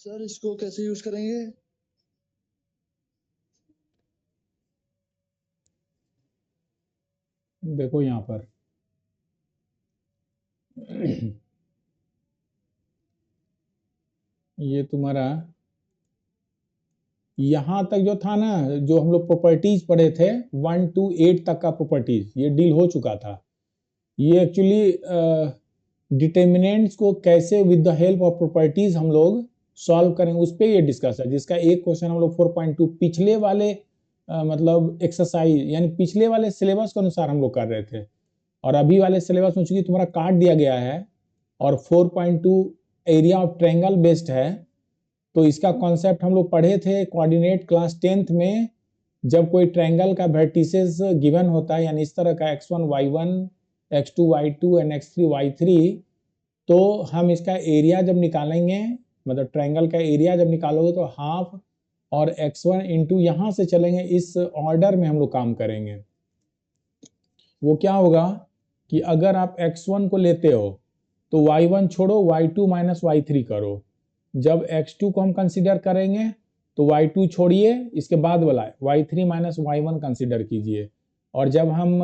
Sir इसको कैसे use करेंगे? देखो यहाँ पर ये तुम्हारा यहाँ तक जो था ना, जो हम लोग प्रॉपर्टीज पढ़े थे 1 to 8 तक का प्रॉपर्टीज, ये डील हो चुका था। ये एक्चुअली डिटर्मिनेंट्स को कैसे with the help of properties हम लोग सॉल्व करेंगे, उस पर ये डिस्कस है, जिसका एक क्वेश्चन हम लोग 4.2 पिछले वाले मतलब एक्सरसाइज यानी पिछले वाले सिलेबस के अनुसार हम लोग कर रहे थे। और अभी वाले सिलेबस में चूंकि तुम्हारा काट दिया गया है और 4.2 एरिया ऑफ ट्रायंगल बेस्ड है, तो इसका कॉन्सेप्ट हम लोग पढ़े थे कोऑर्डिनेट क्लास 10th में। जब कोई ट्रायंगल का वर्टिसेस गिवन होता है, यानी इस तरह का x1 y1 x2 y2 and x3 y3, तो हम इसका एरिया जब निकालेंगे, मतलब ट्रायंगल का एरिया जब निकालोगे तो हाफ और x1 इंटू यहाँ से चलेंगे, इस ऑर्डर में हम लोग काम करेंगे। वो क्या होगा कि अगर आप x1 को लेते हो तो y1 छोड़ो, y2 माइनस y3 करो। जब x2 को हम कंसीडर करेंगे तो y2 छोड़िए, इसके बाद वाला y3 माइनस y1 कंसीडर कीजिए। और जब हम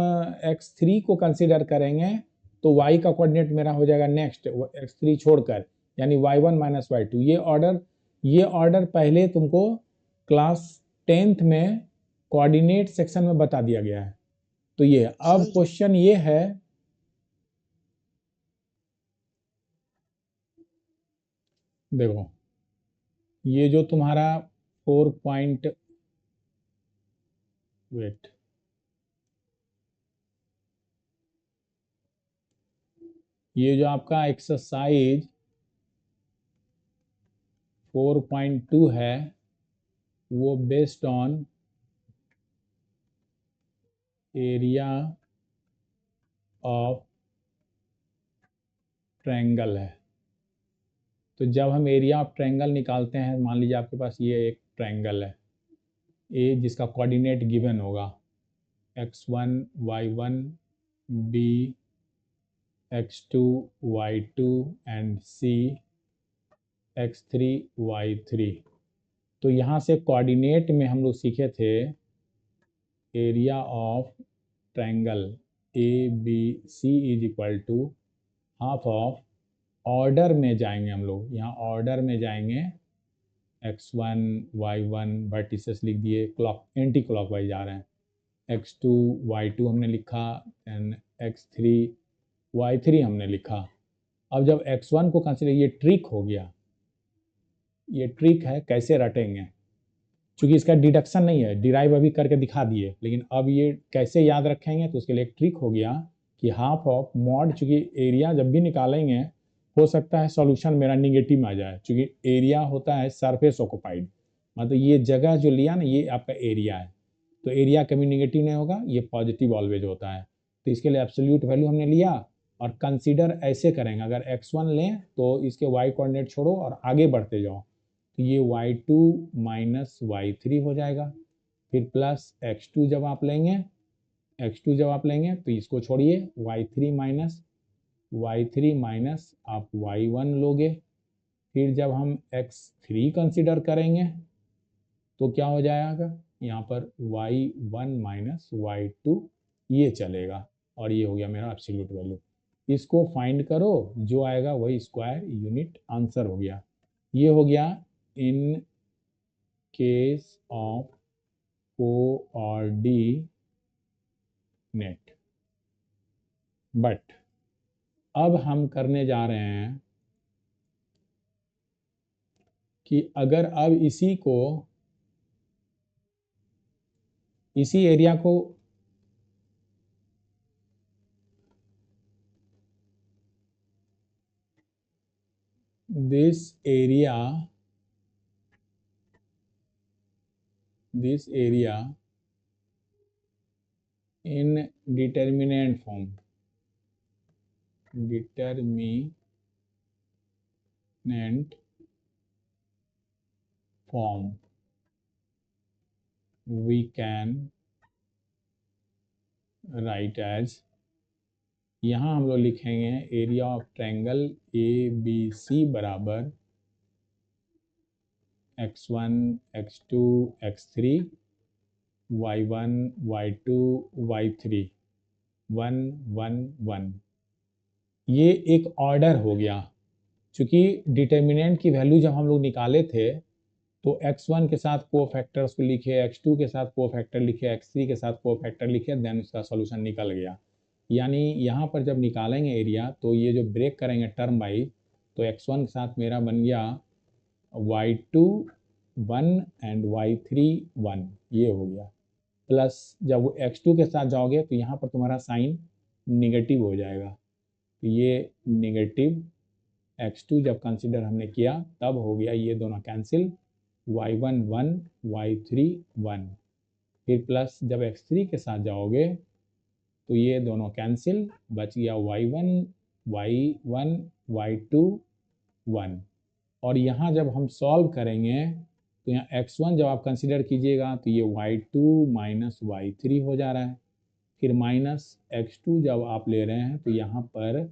x3 को कंसीडर करेंगे तो y का कोऑर्डिनेट मेरा हो जाएगा नेक्स्ट x3 छोड़कर, यानी y1 माइनस y2। ये ऑर्डर पहले तुमको क्लास 10th में कोऑर्डिनेट सेक्शन में बता दिया गया है। तो ये अब सर क्वेश्चन ये है, देखो ये जो तुम्हारा 4 पॉइंट, वेट, ये जो आपका एक्सरसाइज 4.2 है वो based on area of triangle है। तो जब हम एरिया ऑफ ट्रायंगल निकालते हैं, मान लीजिए आपके पास ये एक ट्रायंगल है ए जिसका कोऑर्डिनेट गिवन होगा x1 y1 b x2 y2 and c x3 y3। तो यहाँ से कोऑर्डिनेट में हम लोग सीखे थे area of triangle A B C is equal to half of, order में जाएंगे हम लोग, यहाँ ऑर्डर में जाएंगे x1 y1 वर्टिसेस लिख दिए, क्लॉक एंटी क्लॉकवाइज जा रहे हैं, x2 y2 हमने लिखा एंड x3 y3 हमने लिखा। अब जब x1 को कंसिडर, ये ट्रिक हो गया, ये ट्रिक है कैसे रटेंगे, क्योंकि इसका डिडक्शन नहीं है, डिराइव अभी करके दिखा दिए, लेकिन अब ये कैसे याद रखेंगे, तो उसके लिए एक ट्रिक हो गया कि हाफ ऑफ मॉड, चूंकि एरिया जब भी निकालेंगे हो सकता है सॉल्यूशन मेरा निगेटिव में आ जाए, क्योंकि एरिया होता है सरफेस ऑक्युपाइड, मतलब ये जगह जो लिया ना ये आपका एरिया है, तो एरिया कभी निगेटिव नहीं होगा, ये पॉजिटिव ऑलवेज होता है। तो इसके लिए एब्सोल्यूट वैल्यू हमने लिया और कंसीडर ऐसे करेंगे, अगर x1 लें तो इसके y कोऑर्डिनेट छोड़ो और आगे बढ़ते जाओ, तो ये y2 माइनस y3 हो जाएगा। फिर प्लस x2 जब आप लेंगे, तो इसको छोड़िए, y3 माइनस आप y1 लोगे। फिर जब हम x3 कंसिडर करेंगे तो क्या हो जाएगा, यहाँ पर y1 माइनस y2 ये चलेगा, और ये हो गया मेरा एब्सोल्यूट वैल्यू। इसको फाइंड करो, जो आएगा वही स्क्वायर यूनिट आंसर हो गया। ये हो गया in case of coordinate. But अब हम करने जा रहे हैं कि अगर अब इसी एरिया को this area in determinant form we can write as, यहाँ हम लोग लिखेंगे area of triangle A B C बराबर x1 x2 x3 y1 y2 y3 1 1 1। ये एक ऑर्डर हो गया। चूंकि डिटर्मिनेंट की वैल्यू जब हम लोग निकाले थे तो x1 के साथ कोफैक्टर्स को लिखे, x2 के साथ कोफैक्टर लिखे, x3 के साथ कोफैक्टर लिखे, देन उसका सॉल्यूशन निकल गया। यानी यहाँ पर जब निकालेंगे एरिया तो ये जो ब्रेक करेंगे टर्म बाई, तो x1 के साथ मेरा बन गया y2 1 एंड y3 1, ये हो गया। प्लस जब वो x2 के साथ जाओगे तो यहाँ पर तुम्हारा साइन निगेटिव हो जाएगा, तो ये निगेटिव x2 जब कंसिडर हमने किया तब हो गया ये दोनों कैंसिल, y1 1 y3 1। फिर प्लस जब x3 के साथ जाओगे तो ये दोनों कैंसिल, बच गया y1 y1 y2 1। और यहाँ जब हम सॉल्व करेंगे तो यहाँ x1 जब आप कंसिडर कीजिएगा तो ये y2 माइनस y3 हो जा रहा है। फिर माइनस x2 जब आप ले रहे हैं तो यहाँ पर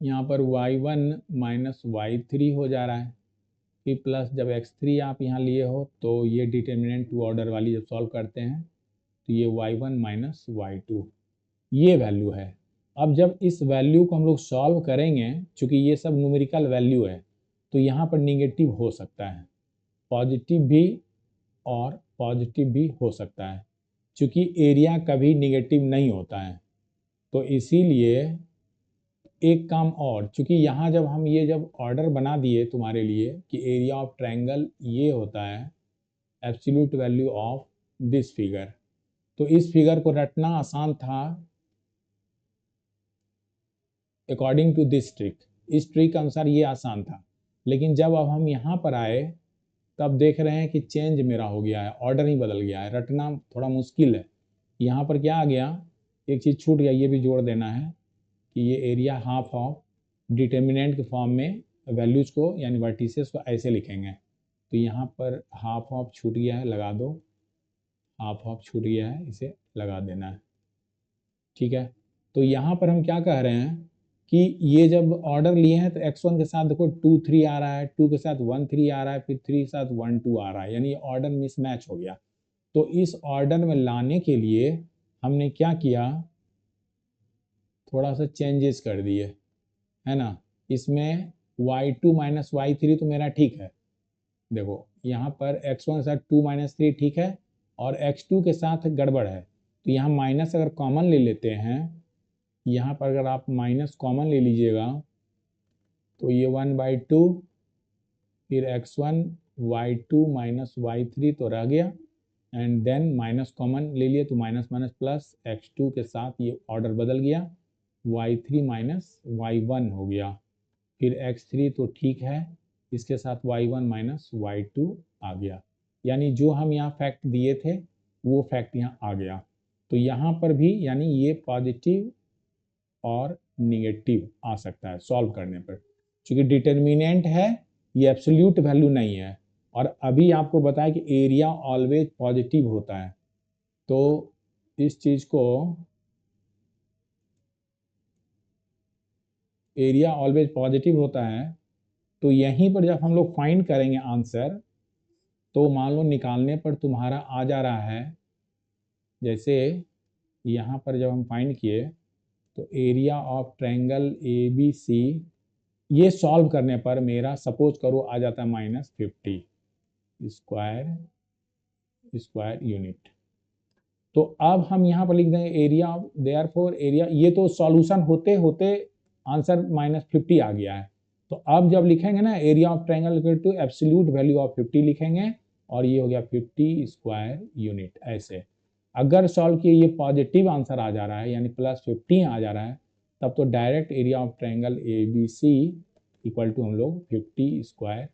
यहाँ पर y1 माइनस y3 हो जा रहा है। फिर प्लस जब x3 आप यहाँ लिए हो तो ये डिटर्मिनेंट टू ऑर्डर वाली जब सॉल्व करते हैं तो ये y1 माइनस y2 ये वैल्यू है। अब जब इस वैल्यू को हम लोग सॉल्व करेंगे, चूंकि ये सब न्यूमेरिकल वैल्यू है तो यहाँ पर निगेटिव हो सकता है, पॉजिटिव भी और पॉजिटिव भी हो सकता है, चूंकि एरिया कभी निगेटिव नहीं होता है। तो इसीलिए एक काम और, चूंकि यहाँ जब हम ये जब ऑर्डर बना दिए तुम्हारे लिए कि एरिया ऑफ ट्रायंगल ये होता है absolute value of this figure, तो इस फिगर को रटना आसान था अकॉर्डिंग टू दिस ट्रिक। इस ट्रिक के अनुसार ये आसान था, लेकिन जब अब हम यहाँ पर आए तब देख रहे हैं कि चेंज मेरा हो गया है, ऑर्डर ही बदल गया है, रटना थोड़ा मुश्किल है। यहाँ पर क्या आ गया, एक चीज़ छूट गया, ये भी जोड़ देना है कि ये एरिया हाफ ऑफ डिटर्मिनेंट के फॉर्म में वैल्यूज को यानी वर्टिसेस को ऐसे लिखेंगे। तो यहाँ पर हाफ ऑफ छूट गया है, लगा दो, हाफ ऑफ छूट गया है, इसे लगा देना है, ठीक है। तो यहाँ पर हम क्या कह रहे हैं कि ये जब ऑर्डर लिए हैं तो x1 के साथ देखो 2 3 आ रहा है, 2 के साथ 1 3 आ रहा है, फिर 3 के साथ 1 2 आ रहा है, यानी ऑर्डर मिसमैच हो गया। तो इस ऑर्डर में लाने के लिए हमने क्या किया, थोड़ा सा चेंजेस कर दिए, है ना। इसमें y2 माइनस y3 तो मेरा ठीक है, देखो यहाँ पर x1 के साथ 2 माइनस 3 ठीक है, और x2 के साथ गड़बड़ है। तो यहाँ माइनस अगर कॉमन ले लेते हैं, यहाँ पर अगर आप माइनस कॉमन ले लीजिएगा तो ये 1/2, फिर x1 y2 माइनस y3 तो रह गया, एंड देन माइनस कॉमन ले लिए तो माइनस माइनस प्लस, x2 के साथ ये ऑर्डर बदल गया, y3 माइनस y1 हो गया, फिर x3 तो ठीक है, इसके साथ y1 माइनस y2 आ गया। यानी जो हम यहाँ फैक्ट दिए थे वो फैक्ट यहाँ आ गया। तो यहाँ पर भी यानी ये पॉजिटिव और निगेटिव आ सकता है सॉल्व करने पर, क्योंकि डिटर्मिनेंट है, ये एब्सोल्यूट वैल्यू नहीं है। और अभी आपको बताया कि एरिया ऑलवेज पॉजिटिव होता है, तो इस चीज़ को एरिया ऑलवेज पॉजिटिव होता है, तो यहीं पर जब हम लोग फाइंड करेंगे आंसर, तो मान लो निकालने पर तुम्हारा आ जा रहा है, जैसे यहाँ पर जब हम फाइंड किए तो एरिया ऑफ ट्रायंगल ABC, ये सॉल्व करने पर मेरा सपोज करो आ जाता है -50 स्क्वायर यूनिट। तो अब हम यहाँ पर लिख देंगे एरिया, देयरफॉर एरिया, ये तो सॉल्यूशन होते होते आंसर -50 आ गया है। तो अब जब लिखेंगे ना area of triangle equal to absolute value of 50 लिखेंगे, और ये हो गया 50 स्क्वायर यूनिट। ऐसे अगर सॉल्व किए ये पॉजिटिव आंसर आ जा रहा है यानी +50 आ जा रहा है, तब तो direct area of triangle ABC equal to हम लोग 50 स्क्वायर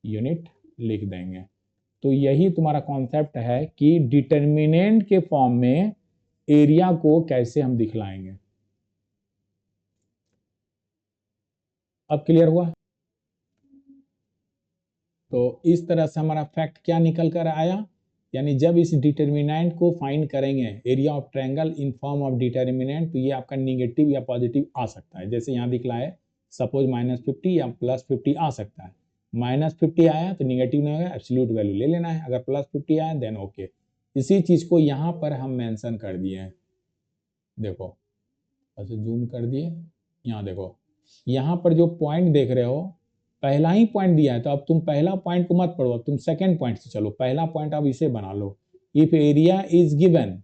यूनिट लिख देंगे। तो यही तुम्हारा कॉन्सेप्ट है कि डिटर्मिनेंट के फॉर्म में एरिया को कैसे हम दिखलाएंगे। अब क्लियर हुआ। तो इस तरह से हमारा फैक्ट क्या निकल कर आया यानी जब इस डिटर्मिनेंट को फाइंड करेंगे area of triangle in form of determinant, तो ये आपका निगेटिव या पॉजिटिव आ सकता है। जैसे यहाँ दिखला है सपोज -50 या +50 आ सकता है। -50 आया तो निगेटिव नहीं होगा, एब्सोल्यूट वैल्यू ले लेना है। अगर +50 आया देन ओके। इसी चीज को यहाँ पर हम मेंशन कर दिए हैं, देखो ऐसे जूम कर दिए, यहाँ देखो, यहाँ पर जो पॉइंट देख रहे हो पहला ही पॉइंट दिया है, तो अब तुम पहला पॉइंट को मत पढ़ो, अब तुम सेकंड पॉइंट से चलो। पहला पॉइंट अब इसे बना लो, if area is given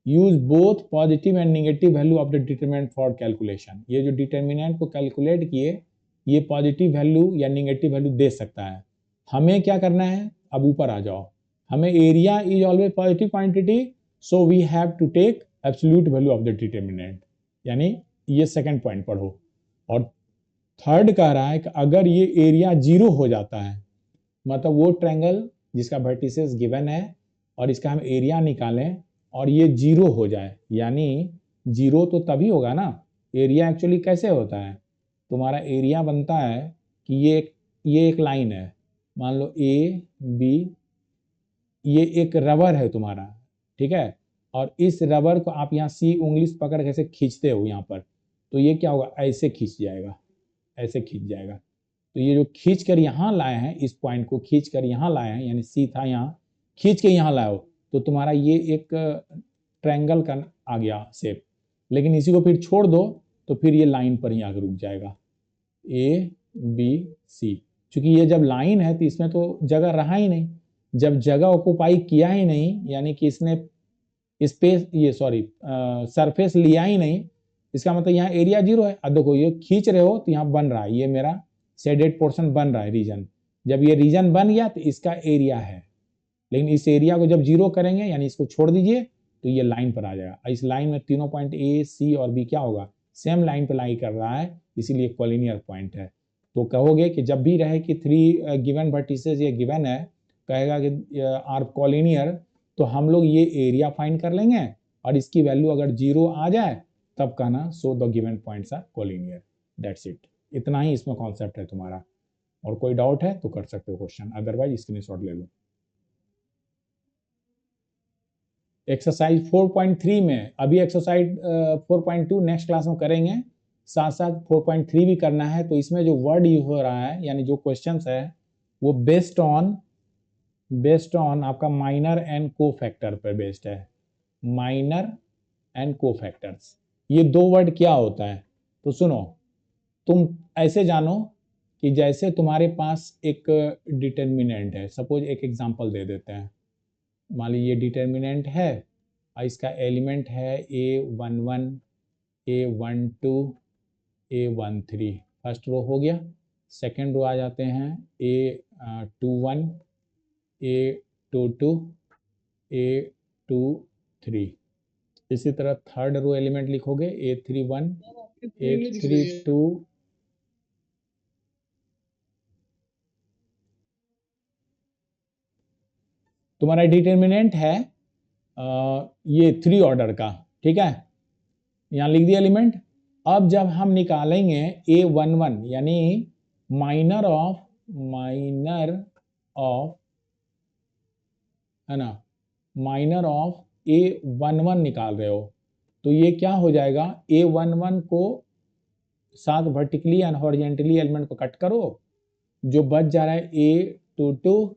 use both positive and negative value of the determinant for calculation. ये जो डिटरमिनेंट को कैलकुलेट किए ये पॉजिटिव वैल्यू या नेगेटिव वैल्यू दे सकता है। हमें क्या करना है, अब ऊपर आ जाओ, हमें area is always positive quantity, so we have to take absolute value of the determinant, यानी ये सेकंड पॉइंट पढ़ो। और थर्ड कह रहा है कि अगर ये एरिया 0 हो जाता है, मतलब वो ट्रायंगल जिसका वर्टिसेस गिवन है और इसका हम एरिया निकालें और ये 0 हो जाए, यानी 0 तो तभी होगा ना, एरिया एक्चुअली कैसे होता है, तुम्हारा एरिया बनता है कि ये एक लाइन है, मान लो ए बी, ये एक रबर है तुम्हारा, ठीक है, और इस रबर को आप यहाँ सी उंगली से पकड़ कैसे खींचते हो यहाँ पर, तो ये क्या होगा, ऐसे खींच जाएगा, ऐसे खींच जाएगा। तो ये जो खींच कर यहाँ लाए हैं, इस पॉइंट को खींच कर यहाँ लाए हैं, यानी सी था यहाँ, खींच के यहाँ लाए हो, तो तुम्हारा ये एक ट्रायंगल का आ गया शेप। लेकिन इसी को फिर छोड़ दो तो फिर ये लाइन पर ही आगे रुक जाएगा, ए बी सी। चूंकि ये जब लाइन है तो इसमें तो जगह रहा ही नहीं, जब जगह ऑक्युपाई किया ही नहीं, यानी कि इसने स्पेस ये सरफेस लिया ही नहीं, इसका मतलब यहाँ एरिया 0 है। अब देखो ये खींच रहे हो तो यहाँ बन रहा है, ये मेरा शेडेड पोर्शन बन रहा है रीजन, जब ये रीजन बन गया तो इसका एरिया है। लेकिन इस एरिया को जब 0 करेंगे, यानी इसको छोड़ दीजिए, तो ये लाइन पर आ जाएगा। इस लाइन में तीनों पॉइंट ए सी और बी क्या होगा, सेम लाइन पर लाई कर रहा है, इसीलिए कॉलिनियर पॉइंट है। तो कहोगे कि जब भी रहे कि 3 गिवन वर्टिसेस ये गिवन है, कहेगा कि आर कॉलिनियर, तो हम लोग ये एरिया फाइंड कर लेंगे और इसकी वैल्यू अगर 0 आ जाए तब कहना so the given points are collinear, that's it. इतना ही इसमें कॉन्सेप्ट है तुम्हारा, और कोई डाउट है तो कर सकते हो क्वेश्चन, अदरवाइज स्क्रीनशॉट ले लो। एक्सरसाइज 4.3 में, अभी एक्सरसाइज 4.2 नेक्स्ट क्लास में करेंगे, साथ साथ 4.3 भी करना है। तो इसमें जो वर्ड यूज हो रहा है, यानी जो क्वेश्चंस है वो बेस्ड ऑन आपका माइनर एंड को फैक्टर पर बेस्ड है। माइनर एंड को फैक्टर्स, ये 2 वर्ड क्या होता है, तो सुनो, तुम ऐसे जानो कि जैसे तुम्हारे पास एक डिटर्मिनेंट है, सपोज एक एग्जांपल दे देते हैं, मान लीजिए ये डिटर्मिनेंट है और इसका एलिमेंट है A11 A12 A13, first row हो गया। सेकेंड रो आ जाते हैं A21 A22 A23। इसी तरह थर्ड रो एलिमेंट लिखोगे A31 A32 तुम्हारा डिटर्मिनेंट है ये 3 ऑर्डर का, ठीक है, यहाँ लिख दिया एलिमेंट। अब जब हम निकालेंगे A11 यानी माइनर ऑफ है ना, माइनर ऑफ A11 निकाल रहे हो, तो ये क्या हो जाएगा, A11 को साथ वर्टिकली एंड हॉरिजेंटली एलिमेंट को कट करो, जो बच जा रहा है A22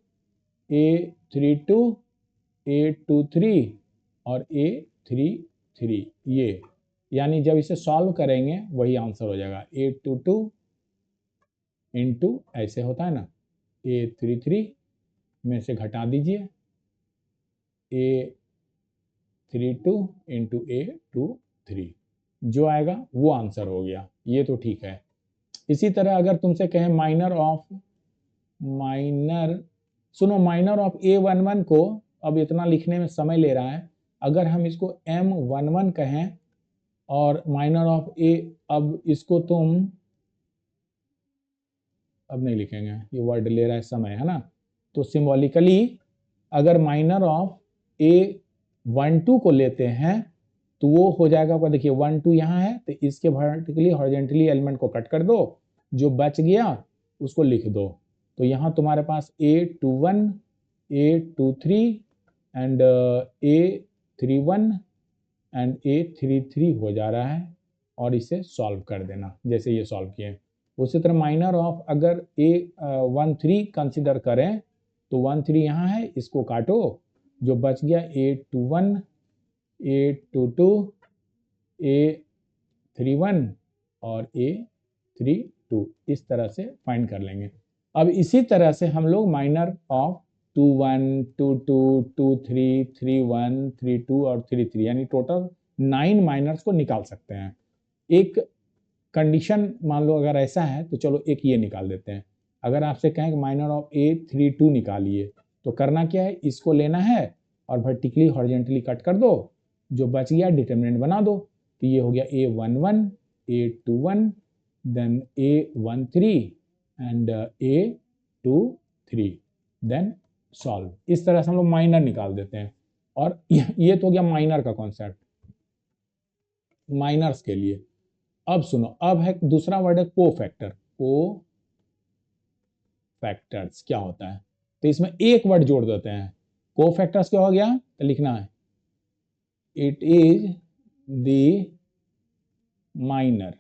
A32 A23 और A33, ये यानी जब इसे सॉल्व करेंगे वही आंसर हो जाएगा। A22 इंटू ऐसे होता है ना, A33 में से घटा दीजिए A32 इंटू A23, जो आएगा वो आंसर हो गया, ये तो ठीक है। इसी तरह अगर तुमसे कहें माइनर सुनो, माइनर ऑफ A11 को, अब इतना लिखने में समय ले रहा है, अगर हम इसको M11 कहें और माइनर ऑफ A, अब इसको तुम अब नहीं लिखेंगे, ये वर्ड ले रहा है समय, है ना, तो सिंबॉलिकली अगर माइनर ऑफ A12 को लेते हैं तो वो हो जाएगा आपका, देखिए 1 2 यहाँ है तो इसके वर्टिकली हॉरिजेंटली एलिमेंट को कट कर दो, जो बच गया उसको लिख दो। तो यहाँ तुम्हारे पास A21 A23 and A31 and A33 हो जा रहा है, और इसे सॉल्व कर देना जैसे ये सॉल्व किए। उसी तरह माइनर ऑफ अगर A13 कंसिडर करें तो 13 यहाँ है, इसको काटो, जो बच गया A21, A22, A31 और A32, इस तरह से फाइंड कर लेंगे। अब इसी तरह से हम लोग माइनर ऑफ 21, 22, 23, 31, 32 और 33 यानी टोटल 9 माइनर्स को निकाल सकते हैं। एक कंडीशन मान लो अगर ऐसा है तो चलो एक ये निकाल देते हैं। अगर आपसे कहें कि माइनर ऑफ A32 निकालिए तो करना क्या है, इसको लेना है और वर्टिकली हॉरिजॉन्टली कट कर दो, जो बच गया डिटरमिनेंट बना दो। तो ये हो गया A11, A21, then A13 and A23, then solve. इस तरह से हम लोग माइनर निकाल देते हैं। और ये तो हो गया माइनर का कॉन्सेप्ट माइनर्स के लिए। अब सुनो, अब है दूसरा वर्ड है कोफैक्टर। कोफैक्टर्स क्या होता है, तो इसमें एक वर्ड जोड़ देते हैं। कोफैक्टर्स क्या हो गया, तो लिखना है it is the minor,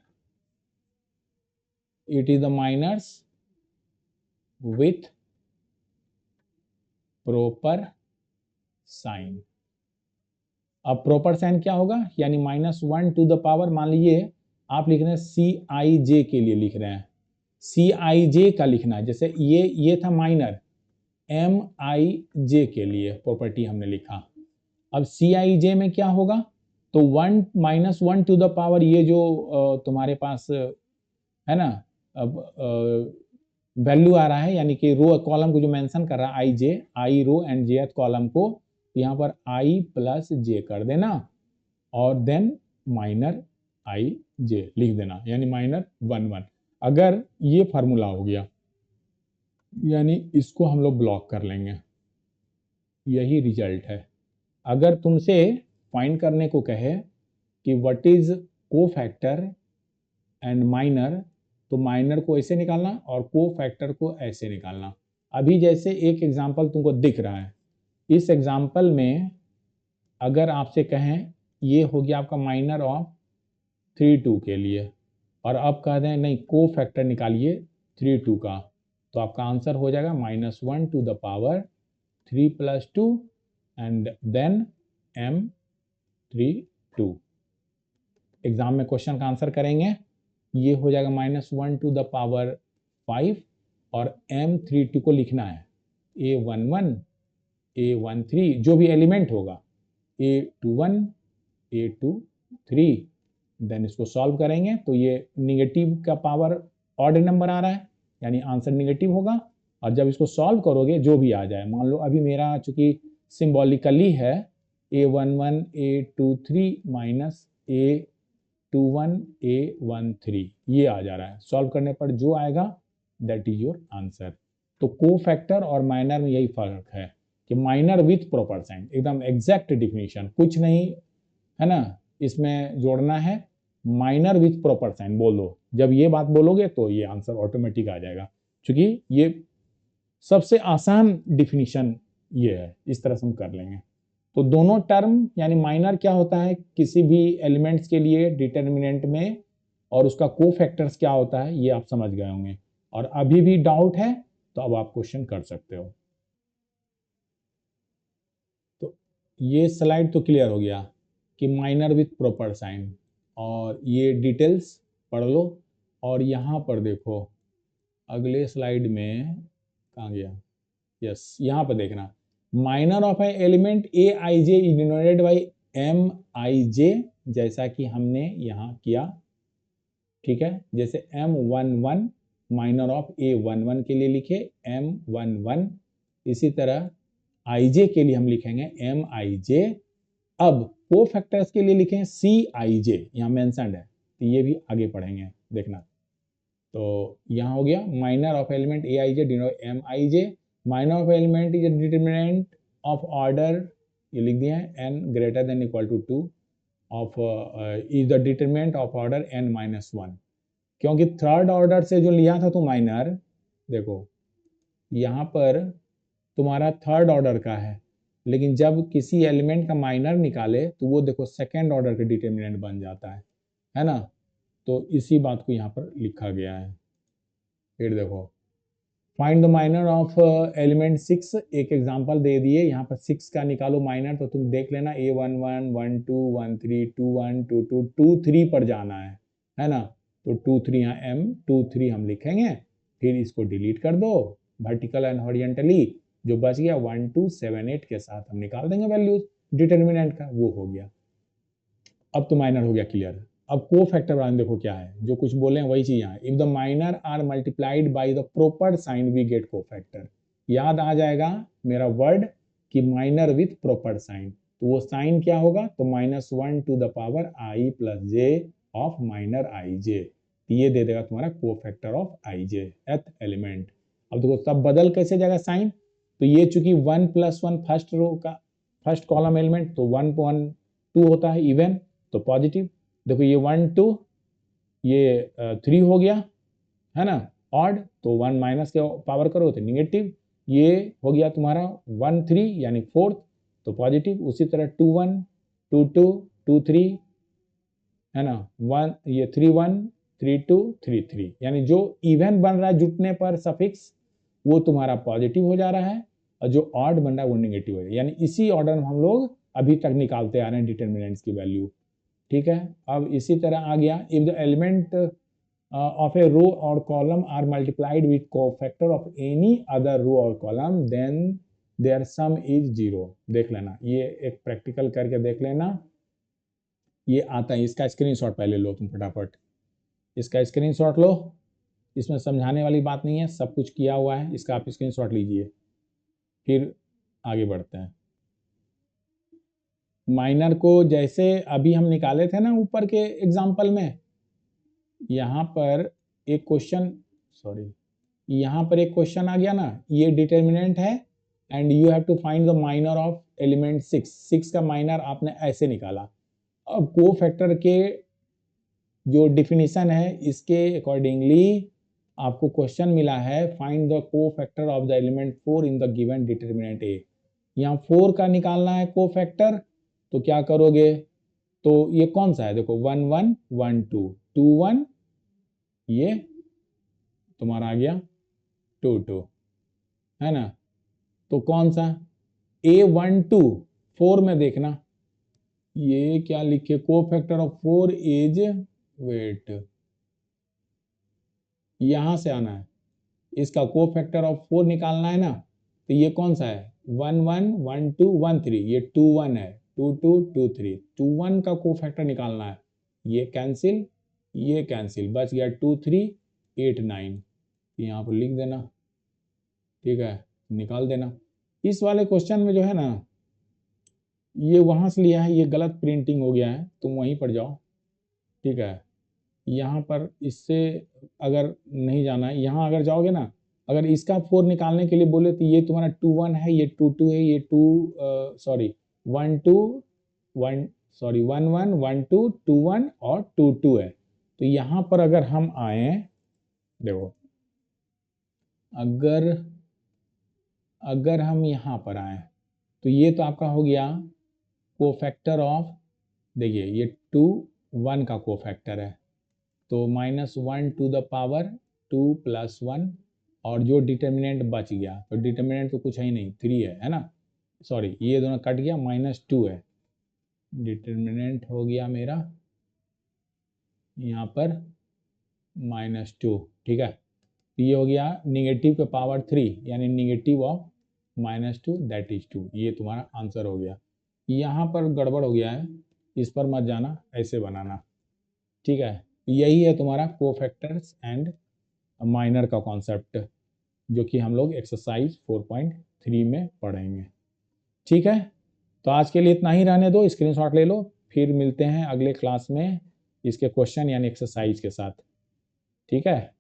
it is the minors with proper sign. अब प्रॉपर साइन क्या होगा, यानी -1 टू द पावर, मान लीजिए आप लिख रहे हैं CIJ के लिए लिख रहे हैं, CIJ का लिखना है। जैसे ये था माइनर, MIJ के लिए प्रॉपर्टी हमने लिखा। अब CIJ में क्या होगा, तो 1 -1 टू द पावर, ये जो तुम्हारे पास है ना, अब वैल्यू आ रहा है, यानी कि रो कॉलम को जो मेंशन कर रहा है IJ, I row and jth column को, यहाँ पर I + J कर देना और देन माइनर IJ लिख देना, यानी माइनर 11। अगर ये फार्मूला हो गया, यानी इसको हम लोग ब्लॉक कर लेंगे, यही रिजल्ट है। अगर तुमसे फाइंड करने को कहे कि what is cofactor and minor, तो माइनर को ऐसे निकालना और कोफैक्टर को ऐसे निकालना। अभी जैसे एक एग्जांपल तुमको दिख रहा है, इस एग्जांपल में अगर आपसे कहें ये हो गया आपका माइनर ऑफ 32 के लिए, और अब कह दें नहीं कोफैक्टर निकालिए 32 का, तो आपका आंसर हो जाएगा -1 to the power 3 + 2 and then M32। Exam में क्वेश्चन का आंसर करेंगे, ये हो जाएगा -1 टू द पावर 5 और M32 को लिखना है A11, A13 जो भी एलिमेंट होगा, A21, A23, देन इसको सॉल्व करेंगे तो ये निगेटिव का पावर ऑड नंबर आ रहा है, यानी आंसर निगेटिव होगा। और जब इसको सॉल्व करोगे जो भी आ जाए, मान लो अभी मेरा चूंकि सिंबॉलिकली है A11, A23 minus A21, A13 ये आ जा रहा है, सॉल्व करने पर जो आएगा दैट इज योर आंसर। तो कोफैक्टर और माइनर में यही फर्क है कि माइनर विथ प्रॉपर साइन, एकदम एग्जैक्ट डिफिनीशन, कुछ नहीं है ना, इसमें जोड़ना है माइनर विथ प्रॉपर साइन बोल दो। जब ये बात बोलोगे तो ये आंसर ऑटोमेटिक आ जाएगा, क्योंकि ये सबसे आसान डिफिनीशन ये है, इस तरह से हम कर लेंगे। तो दोनों टर्म, यानी माइनर क्या होता है किसी भी एलिमेंट्स के लिए डिटर्मिनेंट में, और उसका कोफैक्टर्स क्या होता है ये आप समझ गए होंगे। और अभी भी डाउट है तो अब आप क्वेश्चन कर सकते हो। तो ये स्लाइड तो क्लियर हो गया कि माइनर विथ प्रॉपर साइन, और ये डिटेल्स पढ़ लो। और यहाँ पर देखो अगले स्लाइड में कहाँ गया, यस यहाँ पर देखना, minor of A element AIJ is denoted by MIJ, जैसा कि हमने यहाँ किया, ठीक है। जैसे M11 माइनर ऑफ A11 के लिए लिखे M11, इसी तरह IJ के लिए हम लिखेंगे MIJ। अब कोफैक्टर्स के लिए लिखें CIJ, यहाँ मेंशन्ड है, तो ये भी आगे पढ़ेंगे देखना। तो यहाँ हो गया minor of element AIJ denote MIJ, minor of element is determinant of order, ये लिख दिया है n greater than equal to 2 of is the determinant of order n-1, क्योंकि थर्ड ऑर्डर से जो लिया था तो माइनर, देखो यहाँ पर तुम्हारा थर्ड ऑर्डर का है, लेकिन जब किसी एलिमेंट का माइनर निकाले तो वो देखो सेकेंड ऑर्डर का डिटर्मिनेंट बन जाता है ना। तो इसी बात को यहाँ पर लिखा गया है। फिर देखो find the minor of element 6, एक एग्जांपल दे दिए यहाँ पर 6 का निकालो माइनर, तो तुम देख लेना A11 12 13 21 22 23 पर जाना है ना। तो 23 यहाँ M23 हम लिखेंगे, फिर इसको डिलीट कर दो वर्टिकल एंड हॉरिजॉन्टली, जो बच गया 1278 के साथ हम निकाल देंगे वैल्यूज डिटर्मिनेंट का, वो हो गया। अब तो माइनर हो गया क्लियर। अब को फैक्टर वाले देखो क्या है, जो कुछ बोले हैं वही चीज यहाँ, if the minor are multiplied by the proper sign we get cofactor. याद आ जाएगा मेरा वर्ड कि माइनर विथ प्रॉपर साइन, तो वो साइन क्या होगा, तो -1 to the power i plus J of minor I J, ये दे देगा तुम्हारा को फैक्टर ऑफ आई जे एथ एलिमेंट। अब देखो तब बदल कैसे जाएगा साइन, तो ये चूंकि 1 + 1 फर्स्ट रो का फर्स्ट कॉलम एलिमेंट, तो 1 1 2 होता है इवन, तो पॉजिटिव। देखो ये 1 2 ये 3 हो गया है ना, ऑड, तो 1 माइनस के पावर करो तो निगेटिव। ये हो गया तुम्हारा 1 3 यानी फोर्थ, तो पॉजिटिव। उसी तरह 2 1 2 2 2 3 है ना, 1 ये 3 1 3 2 3 3, यानी जो इवन बन रहा है जुटने पर सफिक्स वो तुम्हारा पॉजिटिव हो जा रहा है, और जो ऑड बन रहा है वो निगेटिव हो, यानी इसी ऑर्डर में हम लोग अभी तक निकालते आ रहे हैं डिटर्मिनेंट्स की वैल्यू। ठीक है, अब इसी तरह आ गया, if the element of a row और column are multiplied with cofactor of any other row और column then their sum is 0। देख लेना, ये एक प्रैक्टिकल करके देख लेना, ये आता है। इसका स्क्रीनशॉट पहले लो तुम फटाफट, इसका स्क्रीनशॉट लो, इसमें समझाने वाली बात नहीं है, सब कुछ किया हुआ है, इसका आप स्क्रीनशॉट लीजिए, फिर आगे बढ़ते हैं। माइनर को जैसे अभी हम निकाले थे ना ऊपर के एग्जाम्पल में, यहाँ पर एक क्वेश्चन, सॉरी यहाँ पर एक क्वेश्चन आ गया ना, ये डिटर्मिनेंट है and you have to find the minor of element 6, 6 का माइनर आपने ऐसे निकाला। अब को फैक्टर के जो डिफिनीशन है इसके अकॉर्डिंगली आपको क्वेश्चन मिला है, find the cofactor of the element 4 in the given determinant A. यहाँ 4 का निकालना है को फैक्टर, तो क्या करोगे, तो ये कौन सा है, देखो 1 1 1 2 2 1, ये तुम्हारा आ गया 2 2, है ना। तो कौन सा A12 4 में देखना, ये क्या लिखे, को फैक्टर ऑफ 4 इज, वेट, यहां से आना है, इसका को फैक्टर ऑफ 4 निकालना है ना, तो ये कौन सा है 1 1 1 2 1 3, ये 2 1 है, 2 2 2 3, 2 1 का को फैक्टर निकालना है, ये कैंसिल, ये कैंसिल, बच गया 2 3 8 9, यहाँ पर लिख देना, ठीक है, निकाल देना। इस वाले क्वेश्चन में जो है ना, ये वहां से लिया है, ये गलत प्रिंटिंग हो गया है, तुम वहीं पर जाओ, ठीक है। यहाँ पर इससे अगर नहीं जाना है, यहाँ अगर जाओगे ना, अगर इसका 4 निकालने के लिए बोले तो ये तुम्हारा 2 1 है, ये 2 2 है, ये 2 सॉरी 1 2 1 सॉरी 1 1 1 2 2 1 और 2 2 है। तो यहाँ पर अगर हम आए, देखो अगर हम यहाँ पर आए, तो ये तो आपका हो गया कोफैक्टर ऑफ, देखिए ये 2 1 का कोफैक्टर है, तो -1 टू द पावर 2 + 1, और जो डिटर्मिनेंट बच गया, तो डिटर्मिनेंट तो कुछ है ही नहीं, 3 है ना, सॉरी ये दोनों कट गया, -2 है, डिटर्मिनेंट हो गया मेरा यहाँ पर -2, ठीक है। ये हो गया निगेटिव के पावर 3, यानी निगेटिव ऑफ -2 दैट इज 2, ये तुम्हारा आंसर हो गया। यहाँ पर गड़बड़ हो गया है, इस पर मत जाना, ऐसे बनाना, ठीक है। यही है तुम्हारा कोफैक्टर्स एंड माइनर का कॉन्सेप्ट, जो कि हम लोग एक्सरसाइज 4.3 में पढ़ेंगे, ठीक है। तो आज के लिए इतना ही रहने दो, स्क्रीनशॉट ले लो, फिर मिलते हैं अगले क्लास में इसके क्वेश्चन यानी एक्सरसाइज के साथ, ठीक है।